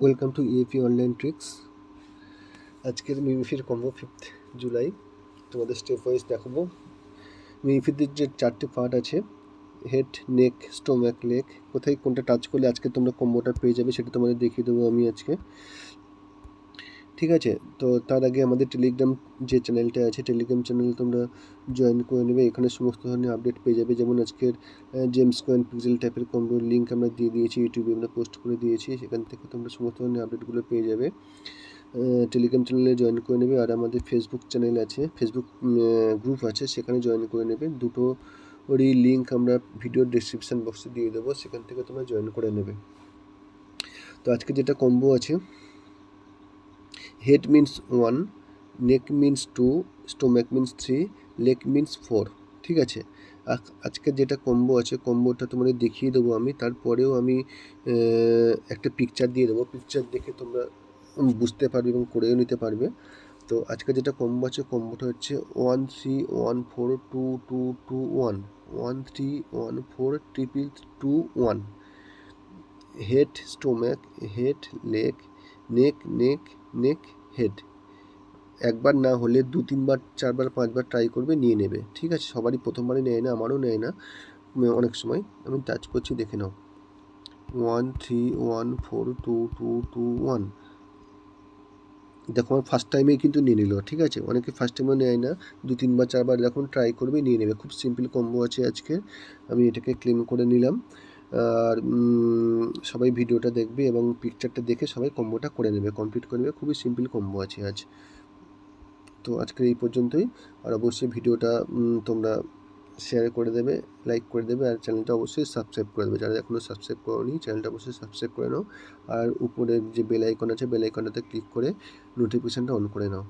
Welcome to EAP online tricks. আজকের মিমিফির combo 5th July তোমাদের step wise দেখাবো। মিমিফিদের যে 4টে পার্ট আছে, হেড, নেক, স্টোম্যাক, লেগ, কোথায় কোনটা টাচ করলে আজকে তোমরা কম্বোটা পেয়ে যাবে সেটা তোমাদের দেখিয়ে দেবো আমি আজকে। ঠিক আছে, তো তার আগে আমাদের টেলিগ্রাম যে চ্যানেলটা আছে, টেলিগ্রাম চ্যানেল তোমরা জয়েন করে নেবে। এখানে সমস্ত ধরনের আপডেট পেয়ে যাবে, যেমন আজকের জেমস কয়েন পিক্সেল টাইপের কম্বোর লিঙ্ক আমরা দিয়ে দিয়েছি, ইউটিউবে আমরা পোস্ট করে দিয়েছি, সেখান থেকে তোমরা সমস্ত ধরনের আপডেটগুলো পেয়ে যাবে। টেলিগ্রাম চ্যানেলে জয়েন করে নেবে। আর আমাদের ফেসবুক চ্যানেল আছে, ফেসবুক গ্রুপ আছে, সেখানে জয়েন করে নেবে। দুটোরই লিঙ্ক আমরা ভিডিওর ডেসক্রিপশান বক্সে দিয়ে দেবো, সেখান থেকে তোমরা জয়েন করে নেবে। তো আজকে যেটা কম্বো আছে, head means 1, neck means 2, stomach means 3, leg means 4। ঠিক আছে, আজকে যেটা কম্বো আছে, কম্বোটা তোমাদের দেখিয়ে দেবো আমি। তারপরেও আমি একটা পিকচার দিয়ে দেবো, পিকচার দেখে তোমরা বুঝতে পারবে এবং করেও নিতে পারবে। তো আজকে যেটা কম্বো আছে, কম্বোটা হচ্ছে 1 3 1 4 2 2 2 1, 1 3 1 4 triple 2 1, head, stomach, head, leg, neck, neck, neck, head. একবার না হলে 2-3বার 4বার 5বার ট্রাই করবে, নিয়ে নেবে। ঠিক আছে, সবারই প্রথমবারই নেয় না, আমারও নেয় না অনেক সময়। আমি টাচ করছি, দেখে নাও। 1 3 1 4 2 2 2 1। দেখো আমার ফার্স্ট টাইমেই কিন্তু নিয়ে নিল। ঠিক আছে, অনেকে ফার্স্ট টাইমেও নেয় না, 2-3বার 4বার যখন ট্রাই করবে নিয়ে নেবে। খুব সিম্পল কম্বো আছে আজকে, আমি এটাকে ক্লেম করে নিলাম। আর সবাই ভিডিওটা দেখবে এবং পিকচারটা দেখে সবাই কম্বোটা করে নেবে, কমপ্লিট করে নেবে। খুবই সিম্পল কম্বো আছে আজ। তো আজকের এই পর্যন্তই। আর অবশ্যই ভিডিওটা তোমরা শেয়ার করে দেবে, লাইক করে দেবে, আর চ্যানেলটা অবশ্যই সাবস্ক্রাইব করে দেবে। যারা এখনও সাবস্ক্রাইব করোনি, চ্যানেলটা অবশ্যই সাবস্ক্রাইব করে নাও। আর উপরে যে বেল আইকন আছে, বেল আইকনটাতে ক্লিক করে নোটিফিকেশানটা অন করে নাও।